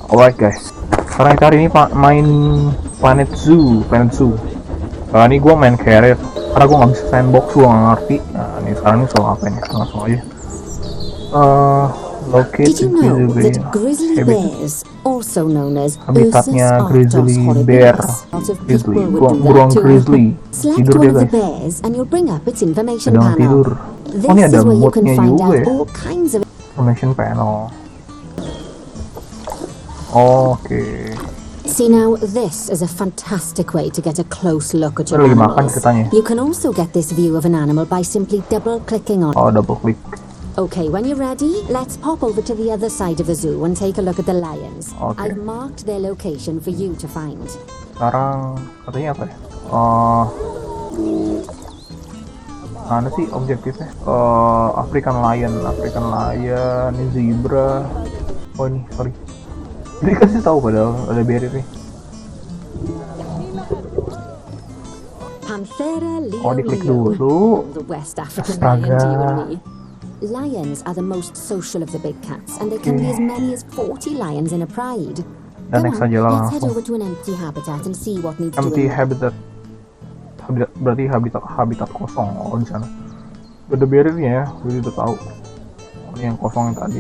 Alright guys, sekarang kita hari ini main Planet Zoo. Ini gue main carrier karena gue nggak bisa sandbox, gue nggak ngerti. Nah ini sekarang ini soal apa ini? Langsung aja. Locate Did you know that grizzly bears, also known as habitatnya grizzly bear, burung grizzly select tidur one dia of the guys, bears and you'll bring up its information sedang tidur. panel. Oh ini This ada is where you can modnya find juga out ya, all kinds of information panel. Oke. See now, this is a fantastic way to get a close look at your Lagi makan animals. ceritanya. You can also get this view of an animal by simply double-clicking on. Oh, double click. Okay, when you're ready, let's pop over to the other side of the zoo and take a look at the lions. Okay. I've marked their location for you to find. Sekarang katanya apa ya? Mana sih objektifnya? African lion, ini zebra. Oh ini, sorry. Jadi kasih tahu padahal ada bear ini. Panthera Diklik leo dulu. the West African Astaga. lion to you and me. Lions are the most social of the big cats, and there can be as many as 40 lions in a pride. Dan next aja lah Let's head langsung. over to an empty habitat and see what needs Empty doing. habitat berarti habitat kosong. Oh di sana. Ada bearnya ya, jadi udah tahu. Oh, ini yang kosong yang tadi.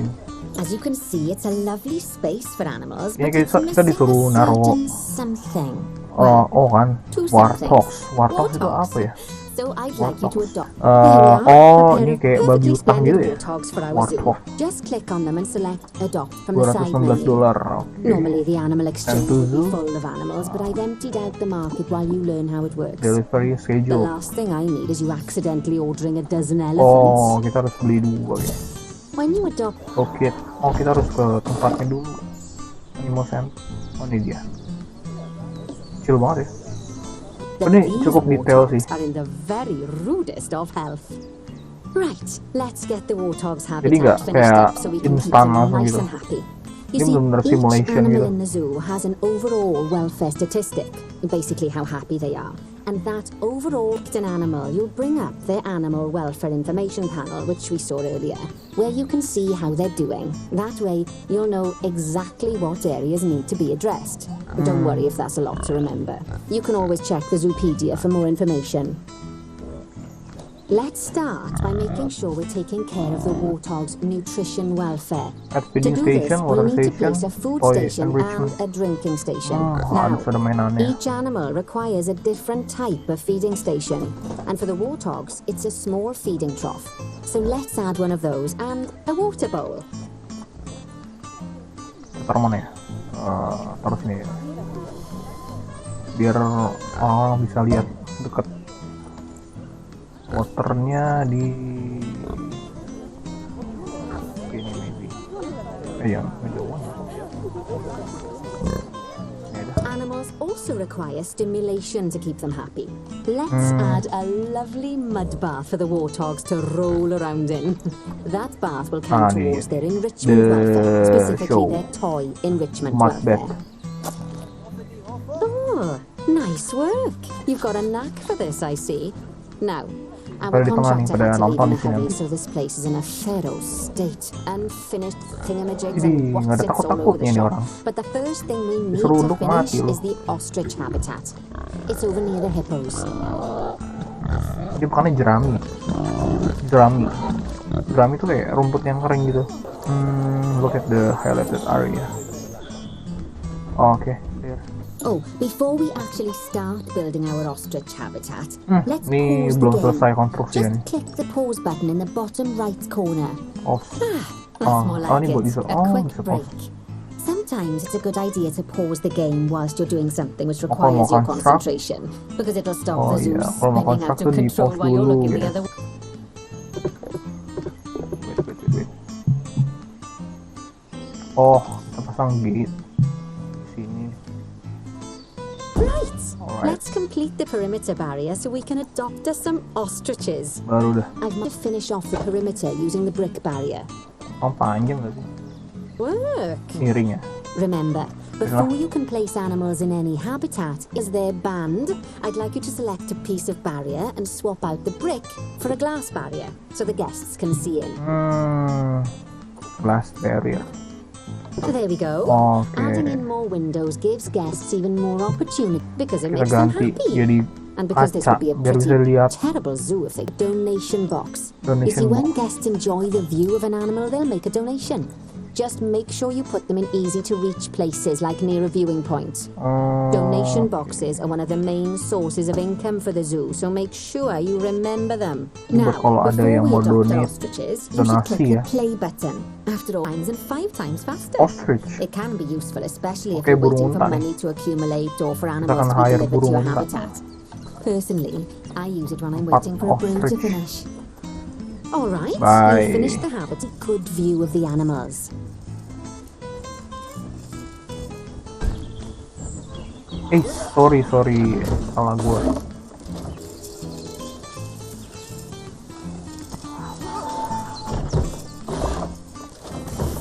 As you can see, it's a lovely space for animals, Ini but it's kita missing disuruh a naruh certain something. kan, Two warthogs. somethings. Warthogs itu apa ya? So I'd like you to adopt. Ini kayak babi hutan gitu ya. Warthog. Just click on them and select adopt from the side menu. $216. Oke. Normally the animal exchange would be zoo. full of animals, but I've emptied out the market while you learn how it works. Delivery The schedule. last thing I need is you accidentally ordering a dozen Oh, elephants. kita harus beli dua ya. When you adopt, Oke. Oh, kita harus ke tempatnya dulu. Animal Center. Oh, ini dia. Kecil banget ya. Ini these cukup detail sih. warthogs are in the very rudest of health. Right, let's get the warthog's Jadi habitat nggak finished kayak up so we can keep instan them langsung nice gitu. and happy. Ini You see, bener-bener each simulation animal gitu. in the zoo has an overall welfare statistic, basically how happy they are. And that overall an animal, you'll bring up their animal welfare information panel, which we saw earlier, where you can see how they're doing. That way, you'll know exactly what areas need to be addressed. But don't worry if that's a lot to remember. You can always check the Zoopedia for more information. Let's start by making sure we're taking care of the warthog's nutrition welfare. At To feeding do this, station, we water need to station, place a food toy station enrichment. and a drinking station. Harus ada mainannya. Each animal requires a different type of feeding station, and for the warthogs, it's a small feeding trough. So let's add one of those and a water bowl. Taruh mana ya? Taruh sini ya. Biar orang bisa lihat dekat. Waternya di ini maybe. Iya, ngejauhan. Animals also require stimulation to keep them happy. Let's add a lovely mud bath for the warthogs to roll around in. That bath will count towards their enrichment welfare, specifically their toy enrichment Mud welfare. bath. Oh, nice work. You've got a knack for this, I see. Now, our Pada di tengah nih, contractor pada had to leave nonton in di a sini. hurry, so this place is in a feral state. Unfinished thingamajigs Jadi, and nggak ada what's all over the takut-takutnya nih shop. orang. But the first thing we need Disuruh to untuk finish mati loh. is the ostrich habitat. It's over near the hippos. Dia bukannya jerami. Jerami itu kayak rumput yang kering gitu. Look at the highlighted area. Oke, there. Oh, before we actually start building our ostrich habitat, let's Ini pause the belum game. selesai konstruksinya Just nih. click the pause button in the bottom right corner. Off. That's more like ini buat it. bisa. A quick Bisa break. pause. Sometimes it's a good idea to pause the game whilst you're doing something which kalau mau requires your construct? concentration, because it'll stop Oh the zoo iya, kalau mau spinning out construct of tuh di control pause while you're dulu looking ya. the other way. Wait. Oh, kita pasang gate di sini. Right. Alright. Let's complete the perimeter barrier so we can adopt us some ostriches. Baru dah. I've to finish off the perimeter using the brick barrier. Oh, panjang gak sih? Work. Miringnya. Remember, before you can place animals in any habitat, is their band, I'd like you to select a piece of barrier and swap out the brick for a glass barrier so the guests can see in. Glass barrier. There we go. Oke. Adding in more windows gives guests even more opportunity because it Kita makes them ganti happy. jadi And because this kaca would be a biar bisa pretty lihat terrible zoo if they donation box. You see, donation when box. guests enjoy the view of an animal, they'll make a donation. Just make sure you put them in easy to reach places like near a viewing point. Donation boxes are one of the main sources of income for the zoo, so make sure you remember them. Buat Now, kalau ada before yang we mau adopt donate ostriches, you should donasi click ya. the play button. After all, times and 5 times faster. Ostrich. It can be useful, especially if Oke, you're burung waiting for unta nih. money to accumulate or for Kita animals akan to be hire delivered to burung your unta. habitat. Personally, I use it when I'm 4 waiting for a brain to ostrich. finish. Alright, Bye. you've finished the habitat. Good view of the animals. Sorry, salah gua.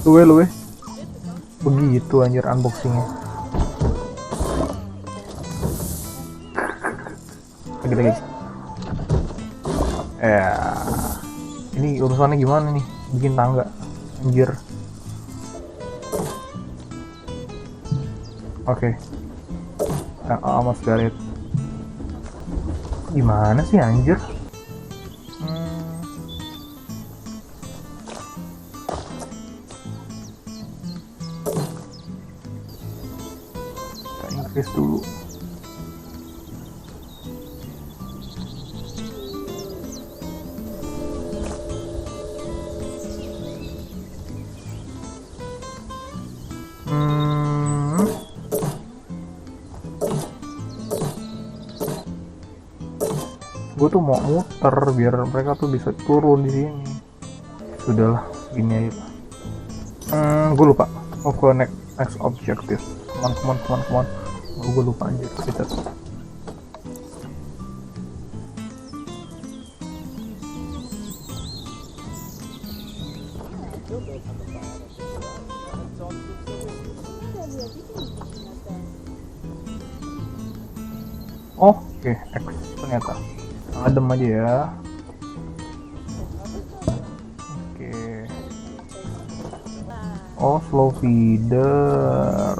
Luwe. Begitu anjir unboxingnya. Lagi. Ini urusannya gimana nih? Bikin tangga, anjir. Oke. Mas Garet. Gimana sih anjir? Kita increase dulu. Gue tuh mau muter biar mereka tuh bisa turun di sini. Sudahlah, gini aja. Gue lupa. Mau ke next objective. Come on. Gue lupa anjir. Kita. Oke, X ternyata. Adem aja ya. Oke. Slow feeder.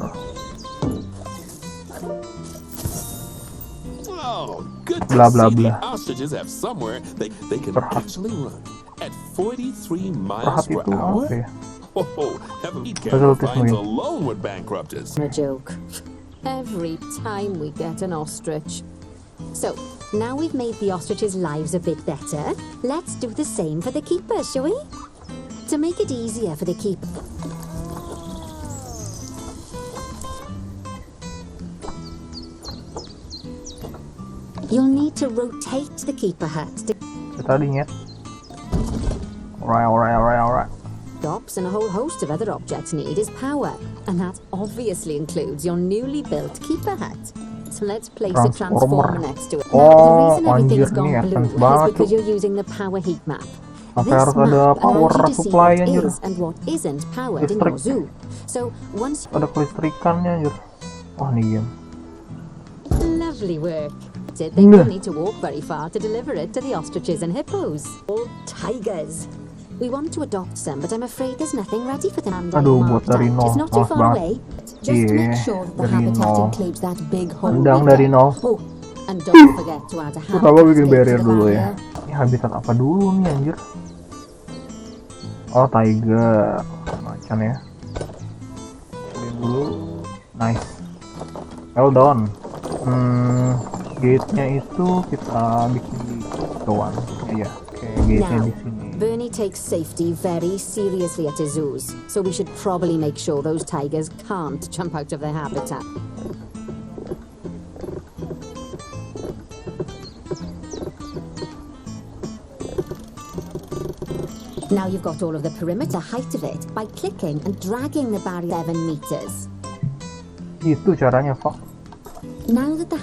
Bla bla bla. Ostriches have somewhere they can Perhat. actually run at 43 miles Perhat per itu hour. apa ya? Oh, heavenly Facilities fines mungkin. alone would bankrupt us. A joke. Every time we get an ostrich. So, now we've made the ostriches' lives a bit better, let's do the same for the keepers, shall we? To make it easier for the keeper. You'll need to rotate the keeper hut to Tadinya. Alright. stops, and a whole host of other objects need is power, and that obviously includes your newly built keeper hut. So let's place a transformer next to it. Now, the reason everything's anjir, nih gone blue advance is banget because tuh. you're using the power heat map. Sampai This harus ada map power allows you to see supply what anjir. is and what isn't powered in Listrik. your zoo. So once Ada kelistrikannya anjir. Oh, nih game. lovely work. They don't need to walk very far to deliver it to the ostriches and hippos. All tigers. We want to adopt some, but I'm afraid there's nothing ready for them. Aduh, buat dari nol. It's not too Maaf far banget. away. Just to make Iya, sure that the dari habitat nol. includes that big hole. Endang right dari there. nol. Oh, and don't forget to add a Pertama habitat bikin gate to barrier the dulu ya. barrier. Ini habitat apa dulu nih anjir? Oh, tiger. Macan ya. Ini dulu. Nice. Well done. Gate-nya itu kita bikin di doang. Iya, kayak gate-nya Now, di sini. Bernie takes safety very seriously at his zoos, so we should probably make sure those tigers can't jump out of their habitat. Now you've got all of the perimeter height of it by clicking and dragging the barrier 7 meters. Gitu caranya, fuck. Now that the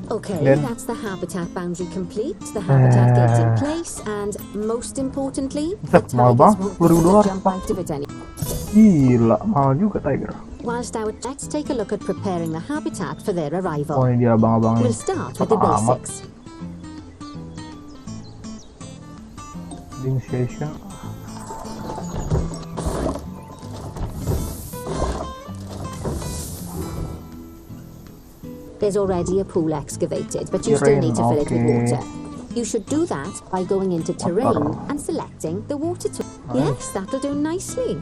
okay, Then- that's the habitat boundary complete, the habitat gate's in place, and most importantly, the Buset, mahal tigers banget, won't be able $1000. to jump out of it anymore. Gila, mahal juga tiger. Whilst let's take a look at preparing the habitat for their Oh, arrival. ini dia abang-abangnya. We'll start with the Apa amat. basics. Initiation. There's already a pool excavated, but you still need to fill it with okay. water. You should do that by going into terrain and selecting the water tool. Yes, that'll do nicely.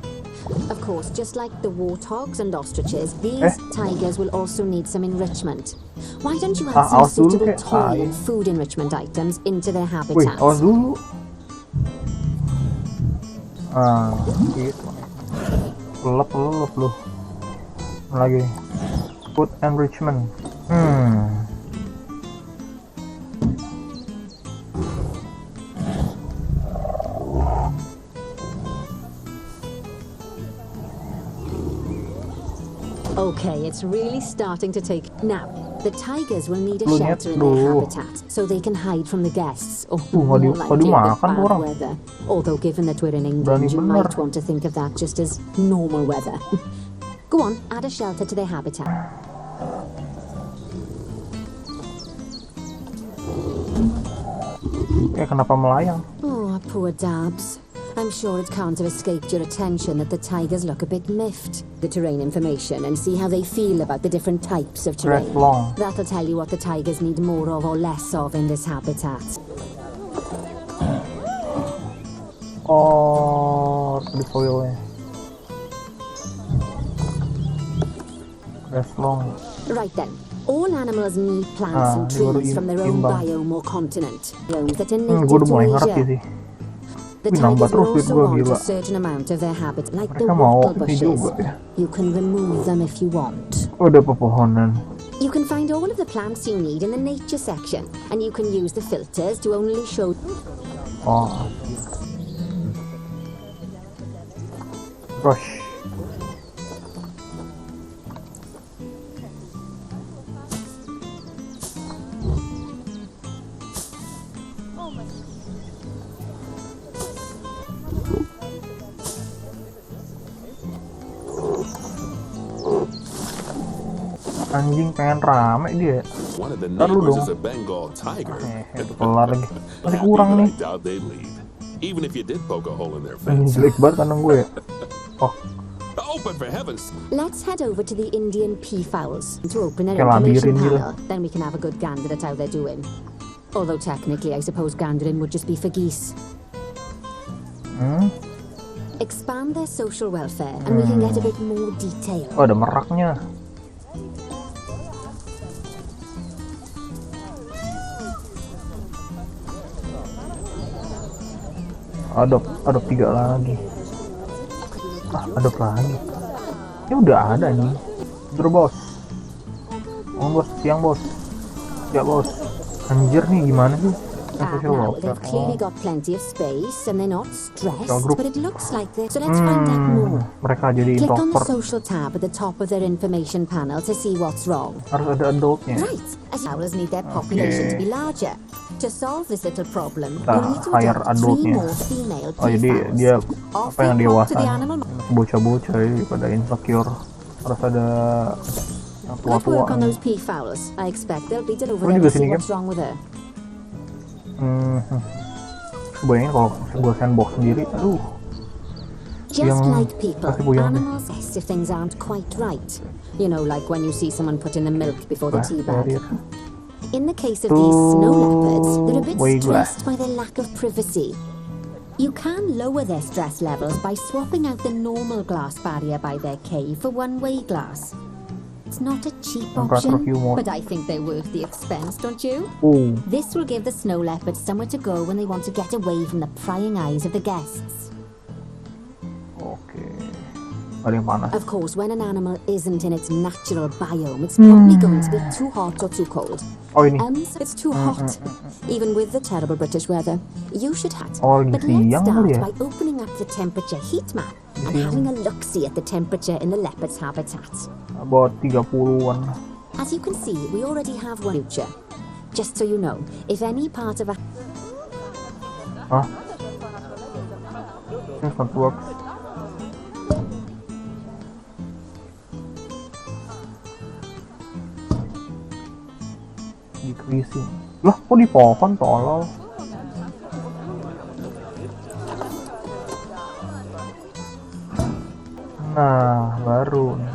Of course, just like the warthogs and ostriches, these tigers will also need some enrichment. Why don't you add some suitable toy and food enrichment items into their Wih, habitats? awas dulu. Gitu. Pelep lu. Lagi. Food enrichment. Okay, it's really starting to take... Now, the tigers will need a shelter in their habitat, so they can hide from the guests, or more likely the bad weather. Although given that we're in England, you might want to think of that just as normal weather. Go on, add a shelter to their habitat. Kenapa melayang? Oh, poor Dabs. I'm sure it can't have escaped your attention that the tigers look a bit miffed. The terrain information and see how they feel about the different types of terrain. That'll tell you what the tigers need more of or less of in this habitat. Oh, di foilnya. Rest long. Right then. All animals need plants and trees from their own biome or continent. Biomes that are native to Asia. The tigers will also want a certain amount of their habitat, like the wattle bushes. You can remove them if you want. Udah pepohonan. You can find all of the plants you need in the nature section, and you can use the filters to only show... Oh. Brush. Anjing pengen rame dia. Ntar lu dong. Kelar lagi. Masih kurang nih. Anjing jelek banget kandang gue. Oh. Let's head over to the Indian peafowls to open an information panel. Then we can have a good gander at how they're doing. Although technically, I suppose gandering would just be for geese. Expand their social welfare, and we can get a bit more detail. Oh, ada meraknya. Adop 3 lagi. Adop lagi. Ya udah ada nih. Bos. Bos, siang bos. Ya bos. Anjir nih gimana sih? Now they've clearly got plenty of space and they're not stressed, but it looks like this. So let's find out more. Mereka jadi Click on the social tab at the top of their information panel to see what's wrong. Harus ada adultnya. Right, as owls need their population to be larger. To solve this little problem, you need to hire adopt 3 adultnya. more female Oh jadi dia apa yang dewasa? Bocah-bocah pada insecure. Harus ada yang Let's tua-tua. work on those peafowls. I expect they'll beat it over there to see what's wrong with her. Bayangin kalau gue sandbox sendiri, aduh. Just like people, animals if things aren't quite right. You know, like when you see someone put in the milk before the tea bag. In the case of these snow leopards, they're a bit stressed by their lack of privacy. You can lower their stress levels by swapping out the normal glass barrier by their cave for one-way glass. It's not a cheap option, but I think they're worth the expense, don't you? This will give the snow leopards somewhere to go when they want to get away from the prying eyes of the guests. Of course, when an animal isn't in its natural biome, it's probably going to be too hot or too cold. It's too hot, even with the terrible British weather. You should have. But let's start by opening up the temperature heat map and having a look-see at the temperature in the leopard's habitat. About 30-an. As you can see, we already have one future. Just so you know, if any part of a... This not works. Decreasing. Lah, kok di pohon tolol? Nah, baru nih.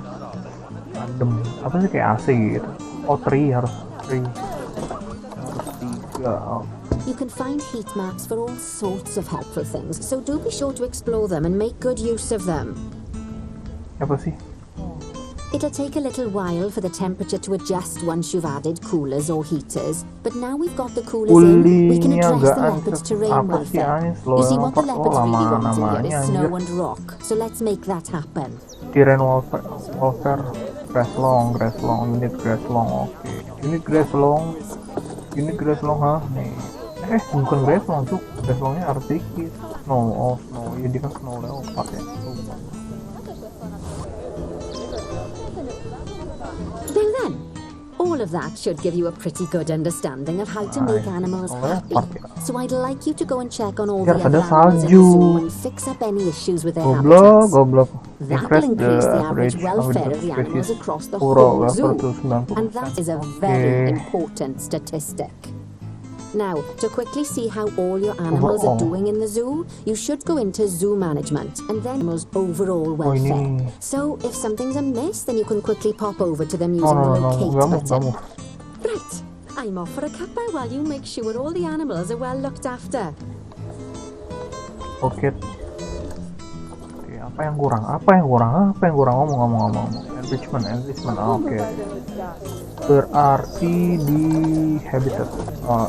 Adem. Apa sih kayak AC gitu? Oh, 3 harus 3. Harus 3. Oh. You can find heat maps for all sorts of helpful things, so do be sure to explore them and make good use of them. Apa sih? It'll take a little while for the temperature to adjust once you've added coolers or heaters, but now we've got the coolers in, we can Kulinya address gak the leopard's terrain apa sih welfare. Anis lo You see, yang what the leopards really lama want in here namanya is anjir. snow and rock, so let's make that happen. Terrain welfare grass long unit grass long. Oke. Unit grass long ha nih. Bukan grass long tuh, grass longnya harus dikit. Snow ya dia kan snow leopard ya. There then, all of that should give you a pretty good understanding of how to make animals happy. So I'd like you to go and check on all the Biar other ada animals in the salju. zoo and fix up any issues with their habitats. Goblok. That Increase will increase the average average welfare of the species animals across the overall whole zoo. welfare to 90%. And that is a very important statistic. Now, to quickly see how all your animals are doing in the zoo, you should go into zoo management and then animals' overall welfare. ini. So, if something's amiss, then you can quickly pop over to them No, using the nggak locate mau. button. Right, I'm off for a cuppa while you make sure all the animals are well looked after. Oke, apa yang kurang? Ngomong. Enrichment. Oke. Berarti di habitat.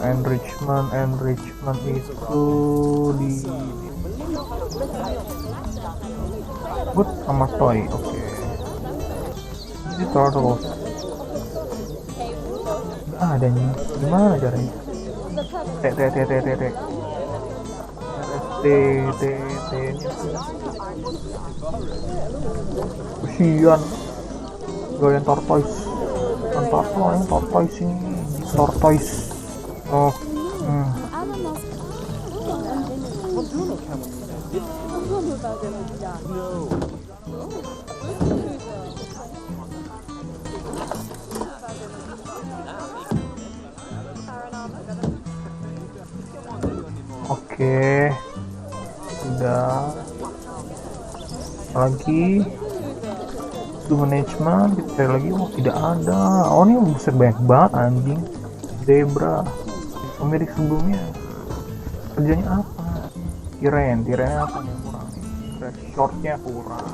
Enrichment itu di food sama toy. Oke. Ini turtles. Adanya gimana caranya? Kesian gak yang tortoise ini tortoise. Oke, udah lagi to management kita cari lagi. Tidak ada. Ini buset banyak banget anjing. Zebra pemilik sebelumnya kerjanya apa? Tirennya apa yang kurang? Grass shortnya kurang,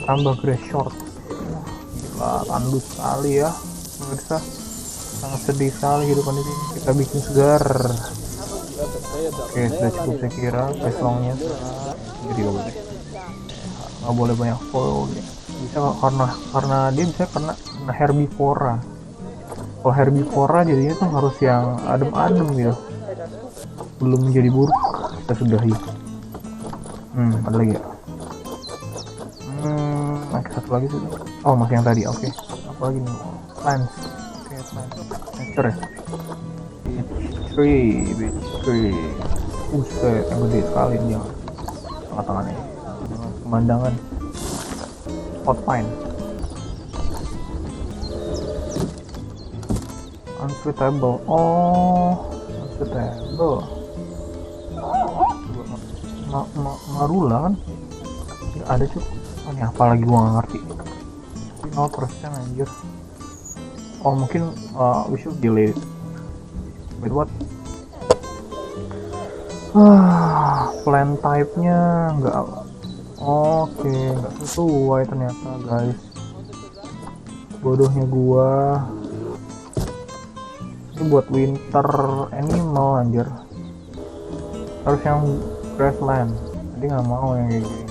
tambah grass short. Gila, tandus sekali ya pemirsa, sangat sedih sekali kehidupan ini. Kita bikin segar. Oke, sudah cukup saya kira. Peslongnya jadi nggak boleh banyak follow ya. Bisa karena dia bisa kena herbivora. Kalau herbivora jadinya tuh harus yang adem-adem gitu. Belum menjadi buruk. Kita sudahi. Ada lagi ya? Satu lagi sih. Oh, masih yang tadi. Oke. Apa lagi nih? Plants. Oke, plants. Nature ya. Beach tree. Buset, yang gede sekali dia. Tengah-tengahnya. Pemandangan. Hot pine. Unsuitable. Unsuitable. Marula kan? Gak ada cuy. Ini apa lagi gua gak ngerti. 0% anjir. Mungkin we should delete. Wait, what? Plant type-nya nggak. Oke, nggak sesuai ternyata guys. Bodohnya gua. Ini buat winter animal anjir. Harus yang grassland. Jadi nggak mau yang kayak gini.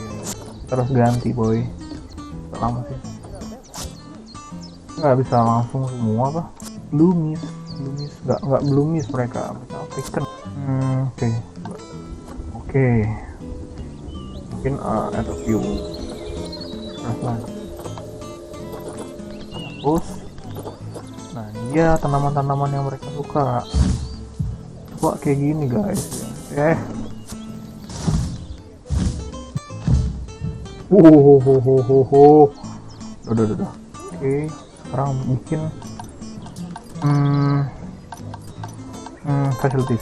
Terus ganti boy. Lama sih. Nggak bisa langsung semua apa? Bloomies nggak bloomies mereka African. Oke. Mungkin add a few terus nah dia tanaman-tanaman yang mereka suka kok kayak gini guys. Udah. Oke, sekarang bikin facilities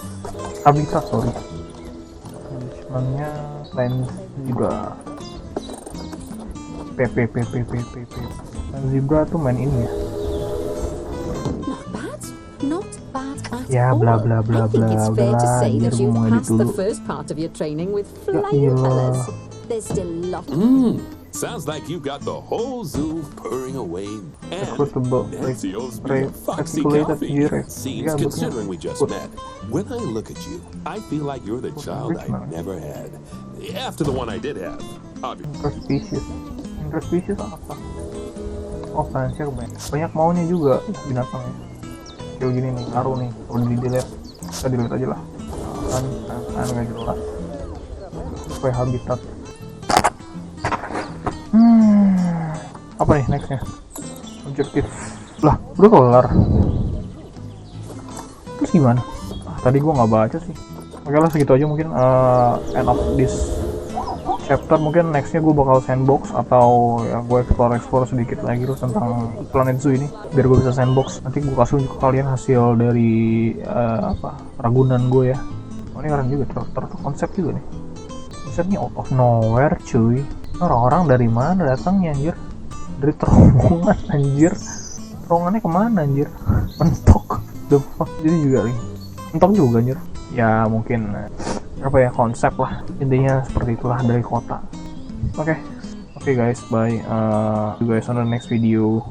habitat manajemennya plan juga PP. Dan zebra tuh main ini ya, Not bad. Not bad at Ya, all. bla bla bla I think bla, it's fair to udahlah, say biar that gue you've mau edit passed the dulu. first part of your training with Ya flying colours. iyalah. There's still lots. Sounds like you've got the whole zoo purring away. And Recruitable, Nancy owes me a foxy articulated coffee. G-Rex. Seems, Ya, betul. considering we just met, when I look at you, I feel like you're the child I Richmond. never had. After the one I did have, obviously. Interspecies. Interspecies apa? Oh, Francia banyak. Banyak maunya juga binatangnya. Kayak gini nih, taruh nih. Kalau di delete, kita delete aja lah. Kan nggak jelas. Supaya habitat. Apa nih nextnya? Objektif. Lah, udah kelar. Terus gimana? Tadi gua nggak baca sih. Oke lah, segitu aja mungkin end of this chapter. Mungkin nextnya gue bakal sandbox atau ya gue explore sedikit lagi terus tentang planet zoo ini biar gue bisa sandbox. Nanti gue kasih ke kalian hasil dari ragunan gue ya. Oh, ini keren juga, konsep juga nih. Konsepnya out of nowhere cuy. Orang-orang dari mana datangnya anjir? Dari terowongan anjir. Terowongannya kemana anjir? Mentok. The fuck. Jadi juga nih mentok juga anjir. Ya mungkin apa ya, konsep lah intinya seperti itulah dari kota. Oke guys, bye. See you guys on the next video.